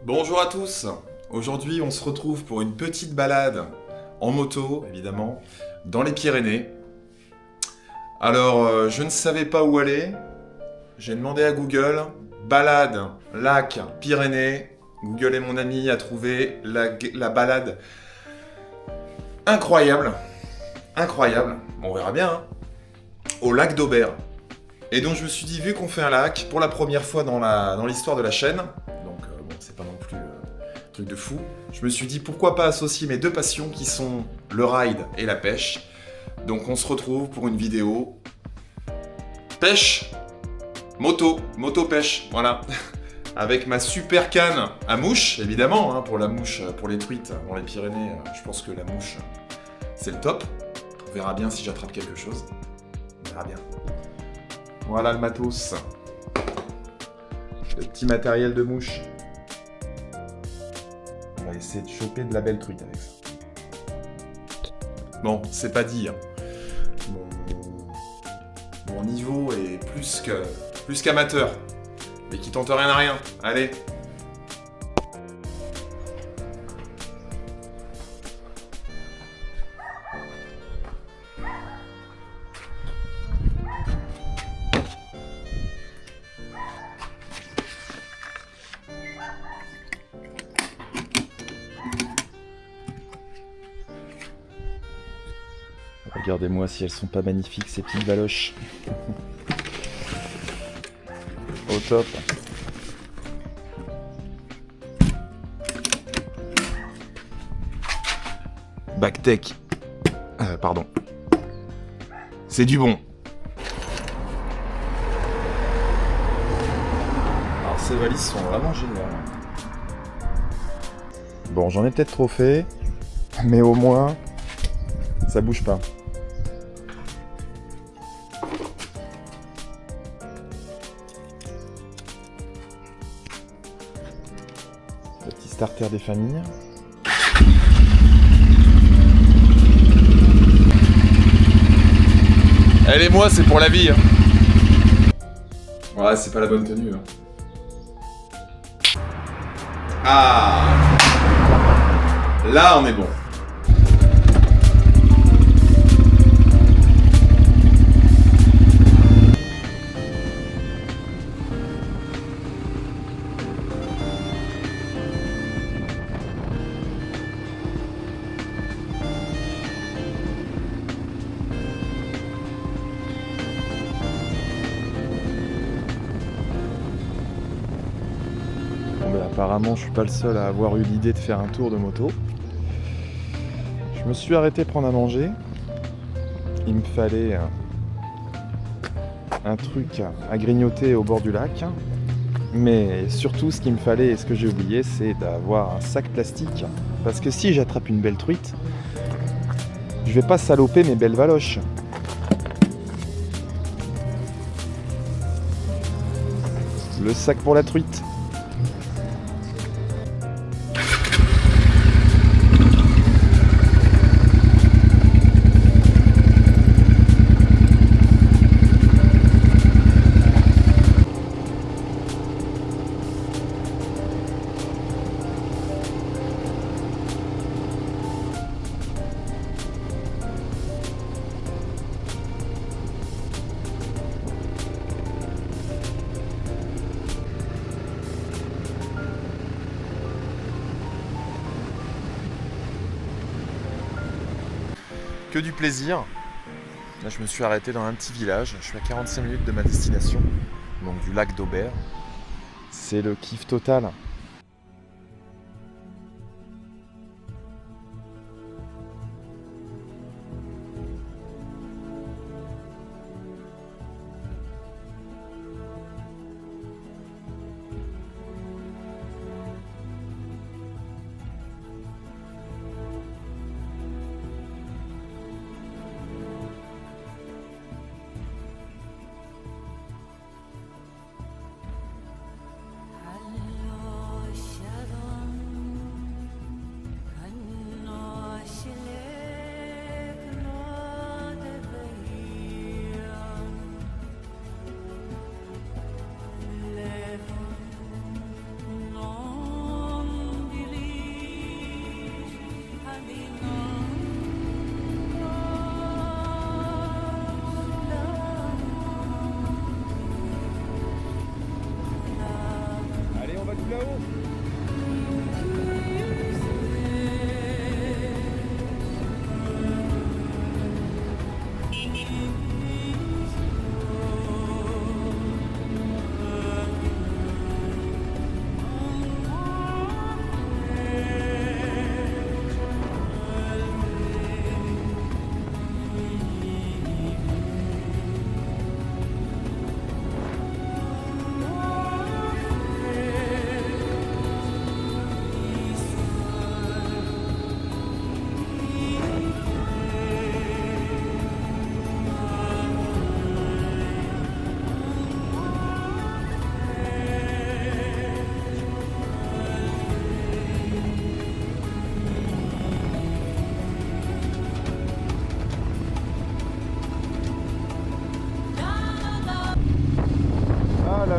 Bonjour à tous. Aujourd'hui, on se retrouve pour une petite balade en moto, évidemment, dans les Pyrénées. Alors, je ne savais pas où aller. J'ai demandé à Google, balade, lac, Pyrénées. Google est mon ami, a trouvé la balade incroyable. Incroyable. Bon, on verra bien, hein. Au lac d'Aubert. Et donc, je me suis dit, vu qu'on fait un lac, pour la première fois dans l'histoire de la chaîne, donc bon, c'est pas non plus truc de fou. Je me suis dit pourquoi pas associer mes deux passions qui sont le ride et la pêche. Donc on se retrouve pour une vidéo pêche, moto pêche, voilà. Avec ma super canne à mouche, évidemment, hein, pour la mouche, pour les truites dans les Pyrénées, je pense que la mouche, c'est le top. On verra bien si j'attrape quelque chose. On verra bien. Voilà le matos. Le petit matériel de mouche. On va essayer de choper de la belle truite avec ça. Bon, c'est pas dit. Hein. Mon niveau est plus qu'amateur. Mais qui tente rien à rien. Allez. Regardez-moi si elles sont pas magnifiques ces petites baloches. Au top. Backtech. Pardon. C'est du bon. Alors ces valises sont vraiment géniales. Bon, j'en ai peut-être trop fait, mais au moins, ça bouge pas. Le petit starter des familles. Elle et moi, c'est pour la vie. Hein. Ouais, c'est pas la bonne tenue. Hein. Ah! Là, on est bon. Bon, bah, apparemment, je suis pas le seul à avoir eu l'idée de faire un tour de moto. Je me suis arrêté prendre à manger. Il me fallait un truc à grignoter au bord du lac. Mais surtout, ce qu'il me fallait et ce que j'ai oublié, c'est d'avoir un sac plastique. Parce que si j'attrape une belle truite, je vais pas saloper mes belles valoches. Le sac pour la truite. Que du plaisir. Là, je me suis arrêté dans un petit village. Je suis à 45 minutes de ma destination, donc du lac d'Aubert. C'est le kiff total.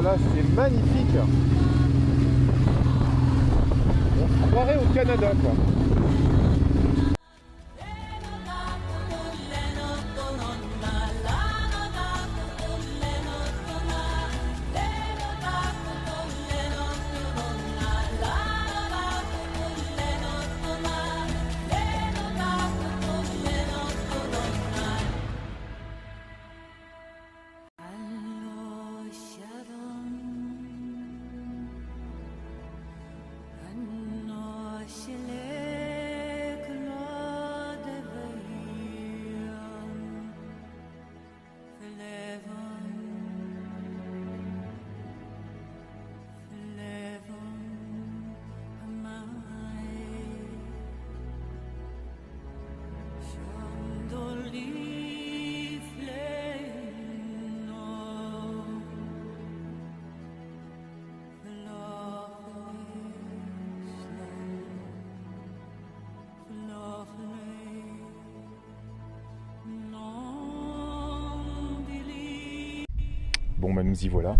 là, c'est magnifique. On se croirait au Canada, quoi. Bon bah nous y voilà.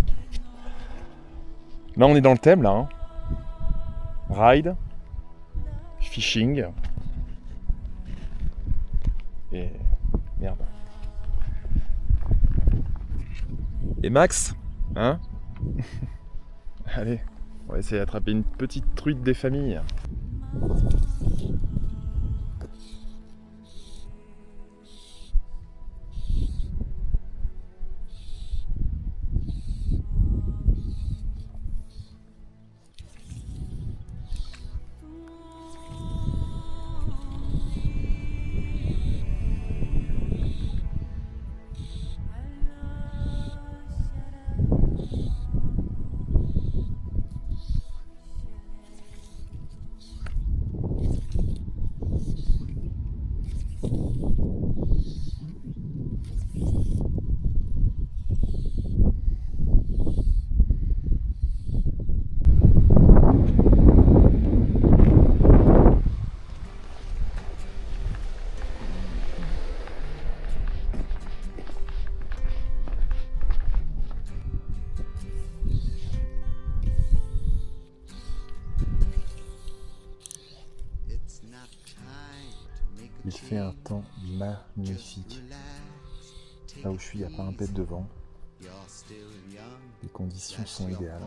Là on est dans le thème là. Hein. Ride, fishing. Et merde. Et Max, hein? Allez, on va essayer d'attraper une petite truite des familles. Il fait un temps magnifique. Là où je suis, il n'y a pas un pet de vent. Les conditions sont idéales.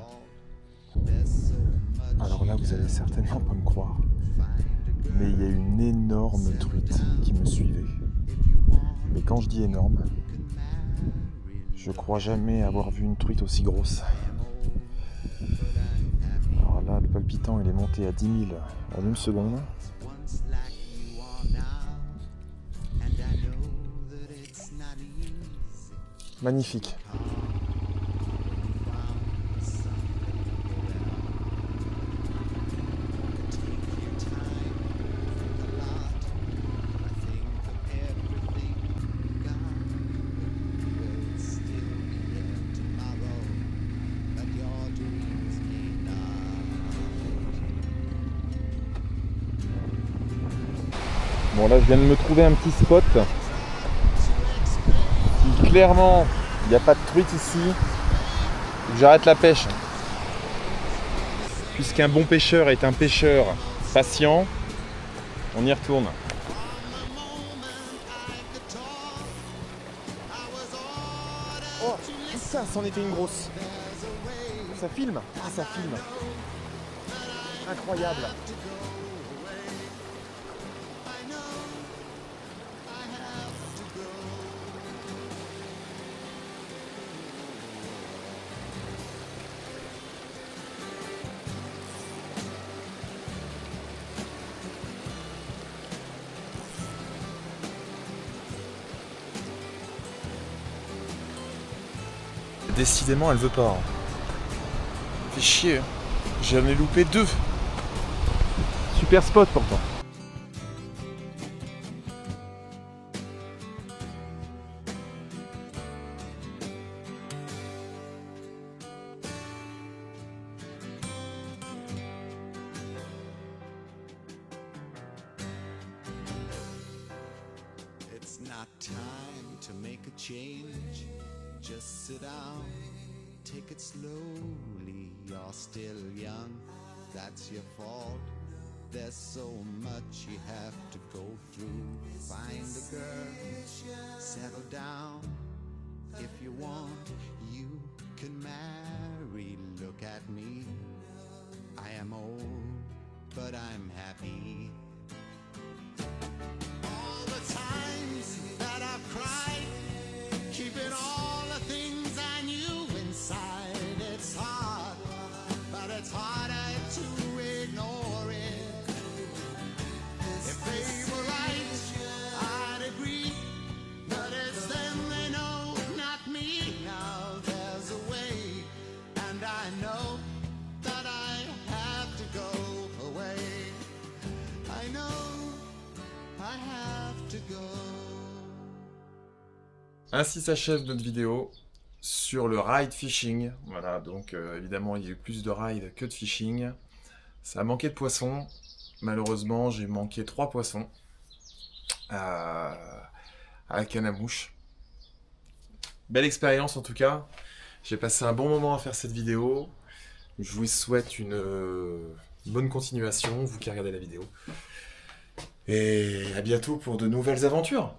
Alors là, vous allez certainement pas me croire, mais il y a une énorme truite qui me suivait. Mais quand je dis énorme, je crois jamais avoir vu une truite aussi grosse. Alors là, le palpitant, il est monté à 10 000 en une seconde. Magnifique. Bon là je viens de me trouver un petit spot. Si clairement il n'y a pas de truite ici, j'arrête la pêche. Puisqu'un bon pêcheur est un pêcheur patient, on y retourne. Oh putain, c'en était une grosse. Ça filme? Ah ça filme. Incroyable. Décidément, elle veut pas. Fait chier. J'en ai loupé 2. Super spot pourtant. It's not time to make a change. Just sit down Take it slowly, you're still young, that's your fault. There's so much you have to go through. Find a girl, settle down. If you want, you can marry. Look at me, I am old, but I'm happy. All the times that I've cried, keeping all the things I knew inside. It's hard, but it's harder to ignore it. If they were right, I'd agree, but it's them they know, not me. Now there's a way, and I know that I have to go away. I know I have to go. Ainsi s'achève notre vidéo sur le ride fishing. Voilà, donc évidemment il y a eu plus de ride que de fishing. Ça a manqué de poissons. Malheureusement, j'ai manqué 3 poissons à la canne à mouche. Belle expérience en tout cas. J'ai passé un bon moment à faire cette vidéo. Je vous souhaite une bonne continuation, vous qui regardez la vidéo. Et à bientôt pour de nouvelles aventures.